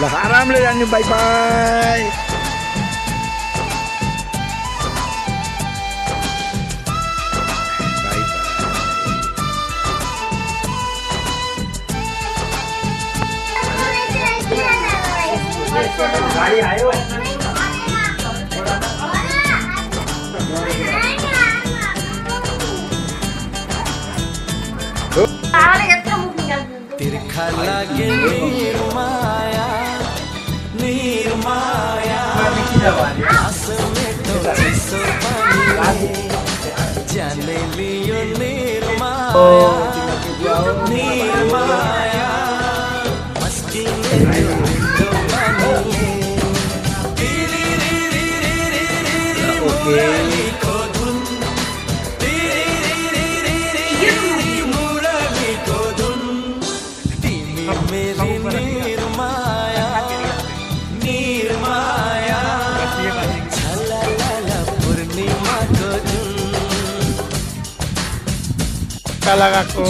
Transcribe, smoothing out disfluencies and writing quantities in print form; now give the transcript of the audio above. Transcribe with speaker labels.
Speaker 1: आरामले जानु by by
Speaker 2: गाडी आयो
Speaker 3: तिर्खा लागे निर्माया निर्माया आसमेटो चिसो पानी जाने लियो निर्माया निर्माया मस्किने तो पानी री री री री री री मुरली को धुन री री री री री मुरली को धुन मेरी निर्माया निर्माया छलाला पूर्णिमा को धुन
Speaker 1: लगाको